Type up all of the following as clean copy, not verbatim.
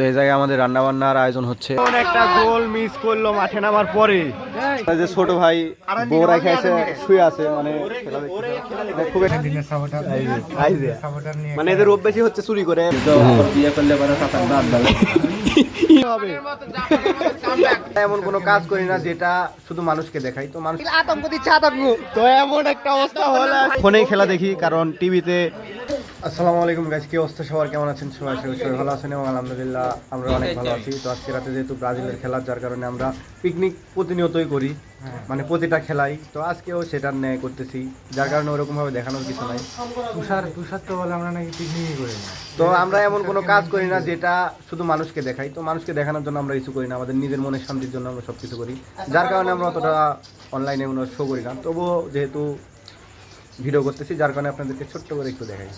তো এই জায়গায় আমাদের রান্না বান্নার আয়োজন হচ্ছে। একটা গোল মিস করলো মাঠে নামার পরে, যে ছোট ভাই বউ রেখে এসে শুয়ে আছে, মানে খুব মানে এদের অভ্যাসই হচ্ছে চুরি করে। বিয়ে করলে এমন কোনো কাজ করি না যেটা শুধু মানুষকে দেখাই, তো মানুষ আতঙ্ক দিচ্ছে আতঙ্ক। তো এমন একটা অবস্থা হলো, ফোনেই খেলা দেখি কারণ টিভিতে। আসসালামু আলাইকুম গাইস, কি অবস্থা সবার, কেমন আছেন সবাই? সবাই ভালো আছেন এবং আলহামদুলিল্লাহ আমরা অনেক ভালো আছি। তো আজকে রাতে যেহেতু ব্রাজিলের খেলা, যার কারণে আমরা পিকনিক প্রতিনিয়তই করি, মানে প্রতিটা খেলাই। তো আজকেও সেটার ন্যায় করতেছি, যার কারণে ওরকম ভাবে দেখানোর কিছু নাই। তুষার তো বলে আমরা নাকি পিকনিকই করি না। তো আমরা এমন কোনো কাজ করি না যেটা শুধু মানুষকে দেখাই, তো মানুষকে দেখানোর জন্য আমরা কিছু করি না, আমাদের নিজের মনের শান্তির জন্য আমরা সবকিছু করি, যার কারণে আমরা অতটা অনলাইনে কোনো শো করি না। তবুও যেহেতু ভিডিও করতেছি, যার কারণে আপনাদেরকে ছোট্ট করে একটু দেখাই।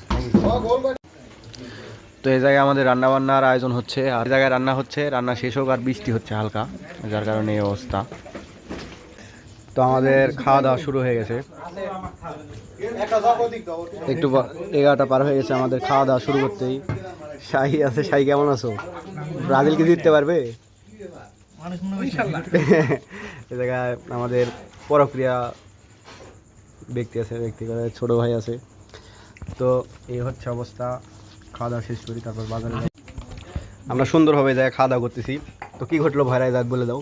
তো এই জায়গায় আমাদের রান্না বান্নার আয়োজন হচ্ছে, আর জায়গায় রান্না হচ্ছে, রান্না শেষ হোক আর বৃষ্টি হচ্ছে হালকা, যার কারণে এই অবস্থা। তো আমাদের খাওয়া দাওয়া শুরু হয়ে গেছে, একটু 11টা পার হয়ে গেছে আমাদের খাওয়া দাওয়া শুরু করতেই। শাহি আছে, শাহি কেমন আছো? ব্রাজিল কি জিততে পারবে? এই জায়গায় আমাদের পরক্রিয়া ব্যক্তি আছে, ব্যক্তি করে ছোট ভাই আছে। তো এই হচ্ছে অবস্থা, খাওয়া দাওয়া শেষ করি তারপর বাজারে আমরা সুন্দরভাবে জায়গায় খাওয়া দাওয়া করতেছি। তো কি ঘটলো ভাইরা যাক বলে দাও।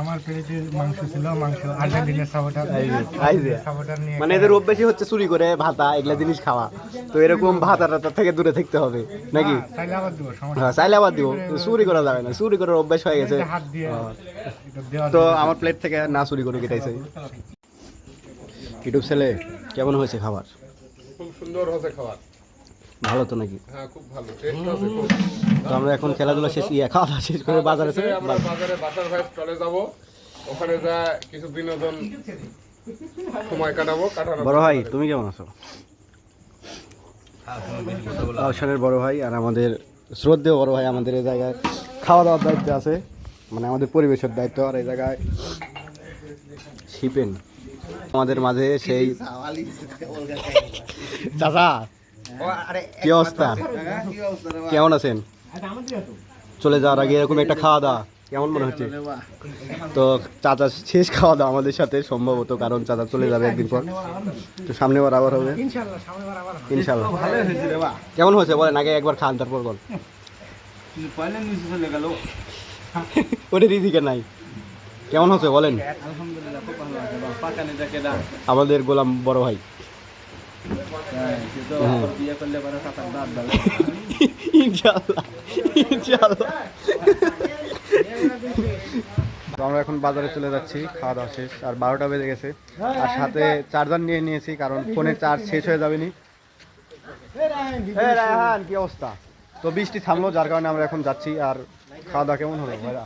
আমার প্লেটে মাংস ছিল, মাংস আর্জেন্টিনার সাপোর্টার নিয়ে, মানে এদের অভ্যাসই হচ্ছে চুরি করে ভাতা এগুলা জিনিস খাওয়া। তো এরকম ভাতাটা থেকে দূরে থাকতে হবে নাকি? চাইলে আবার দিব, হ্যাঁ চাইলে আবার দিব, চুরি করা যাবে না, চুরি করার অভ্যাস হয়ে গেছে। তো আমার প্লেট থেকে না চুরি করে কেটাইছে। ইউটিউব ছেলে কেমন হয়েছে খাবার? খুব সুন্দর হয়েছে খাবার, ভালো তো নাকি? হ্যাঁ খুব ভালো টেস্ট আছে খুব। তো আমরা এখন খেলাধুলা শেষ, খাওয়া দাওয়া শেষ করে বাজারে চলে আমরা বাজারে বাসার ভাই স্টলে যাব, ওখানে যা কিছু বিনোদন সময় কাটানোর। বড় ভাই তুমি কেমন আছো? আওশানের বড় ভাই আর আমাদের শ্রদ্ধেয় বড় ভাই আমাদের এই জায়গায় খাওয়া দাওয়ার দায়িত্ব আছে, মানে আমাদের পরিবেশের দায়িত্ব। আর এই জায়গায় শিপেন আমাদের মাঝে সেই চাচা, কি অবস্থা, কেমন আছেন? চলে যাওয়ার আগে এরকম একটা খাওয়া দাওয়া কেমন মনে হচ্ছে? তো চাচা শেষ খাওয়া দাওয়া আমাদের সাথে সম্ভবত, কারণ চাচা চলে যাবে একদিন পর। তো সামনে বার আবার হবে ইনশাল্লাহ। কেমন হয়েছে বলেন, আগে একবার খান তারপর বল। ওটা রিজিকে নাই, কেমন হচ্ছে বলেন। আমাদের গোলাম বড় ভাই ইনশাআল্লাহ ইনশাআল্লাহ। তো আমরা এখন বাজারে চলে যাচ্ছি, খাওয়া দাওয়া শেষ, আর 12টা বেজে গেছে। আর সাথে চার্জার নিয়ে নিয়েছি কারণ ফোনের চার্জ শেষ হয়ে যাবে নি। রায়হান কি অবস্থা? তো বৃষ্টি থামলো, যার কারণে আমরা এখন যাচ্ছি। আর খাওয়া দাওয়া কেমন হলো ভাইরা?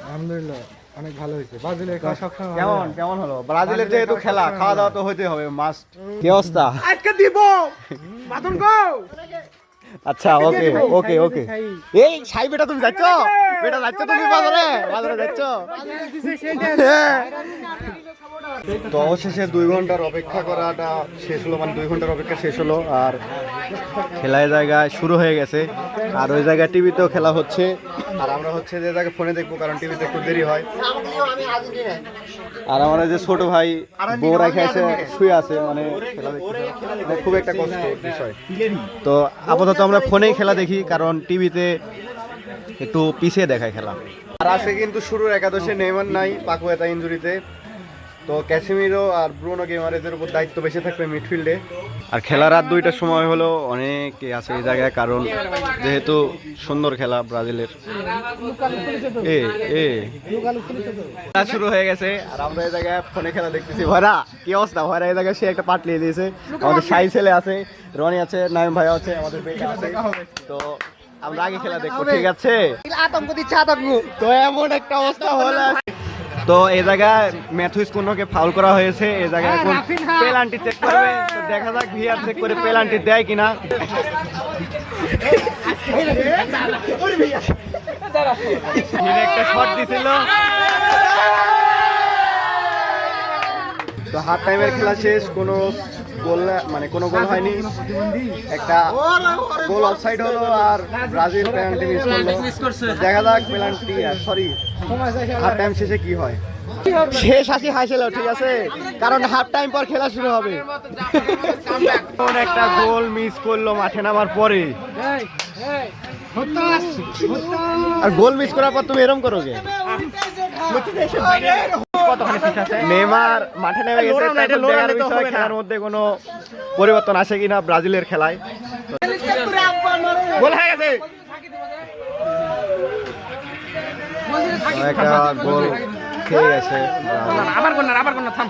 আলহামদুলিল্লাহ অনেক ভালো হয়েছে। ব্রাজিলের খেলা সবসময় কেমন কেমন হলো? ব্রাজিলের যেহেতু খেলা, খাওয়া দাওয়া তো হইতে হবে মাস্ট। কি অবস্থা? আজকে দিব মাতন গো। আচ্ছা ওকে ওকে ওকে। এই সাই বেটা তুমি যাচ্ছ, বেটা যাচ্ছ তুমি বাজারে, বাজারে যাচ্ছ। তো অবশেষে 2 ঘন্টার অপেক্ষা করাটা শেষ হলো, মানে 2 ঘন্টার অপেক্ষা শেষ হলো। আর খেলার জায়গায় শুরু হয়ে গেছে, আর ওই জায়গায় টিভিতেও খেলা হচ্ছে। আর আমরা হচ্ছে যে জায়গায় ফোনে দেখবো, কারণ টিভিতে একটু দেরি হয়। আর আমার যে ছোট ভাই বউ রেখে এসে শুয়ে আছে, মানে খুব একটা কষ্ট বিষয়। তো আপাতত আমরা ফোনেই খেলা দেখি, কারণ টিভিতে একটু পিছিয়ে দেখায় খেলা। আর আজকে কিন্তু শুরুর একাদশে নেইমার নাই, পাকুয়েতা ইনজুরিতে। তো ক্যাসিমিরো আর ব্রুনো গেমারেজের উপর দায়িত্ব বেশি থাকবে মিডফিল্ডে। আর খেলা রাত 2টার সময় হলো, অনেকে আছে এই জায়গায়, কারণ যেহেতু সুন্দর খেলা ব্রাজিলের। শুরু হয়ে গেছে আর আমরা এই জায়গায় ফোনে খেলা দেখতেছি। ভয়রা কি অবস্থা? ভয়রা এই জায়গায় সে একটা পাট নিয়ে দিয়েছে। আমাদের সাই ছেলে আছে, রনি আছে, নাইম ভাই আছে, আমাদের বেটা আছে। তো আমরা আগে খেলা দেখবো, ঠিক আছে? আতঙ্ক দিচ্ছে আতঙ্ক। তো এমন একটা অবস্থা হলো। তো এই জায়গায় ম্যাথুইস কোনোকে ফাউল করা হয়েছে, এই জায়গায় এখন পেনাল্টি চেক করবে। তো দেখা যাক ভিআর চেক করে পেনাল্টি দেয় কিনা। একটা শট দিছিল। তো হাফ টাইমের খেলা শেষ, কোনো গোল মানে কোনো গোল হয়নি, একটা গোল অফসাইড হলো আর ব্রাজিল পেনাল্টি মিস করলো। দেখা যাক পেনাল্টি সরি হাফ টাইম শেষে কি হয়। শেষ হাসি হাসিল, ঠিক আছে, কারণ হাফ টাইম পর খেলা শুরু হবে। কোন একটা গোল মিস করলো মাঠে নামার পরে, আর গোল মিস করার পর তুমি এরকম করো গে। নেইমার মাঠে নেমে গেছে, দেখার বিষয় খেলার মধ্যে কোনো পরিবর্তন আসে কিনা ব্রাজিলের খেলায়। গোল হয়ে গেছে, একটা গোল খেয়ে গেছে। আবার কোন না থাম।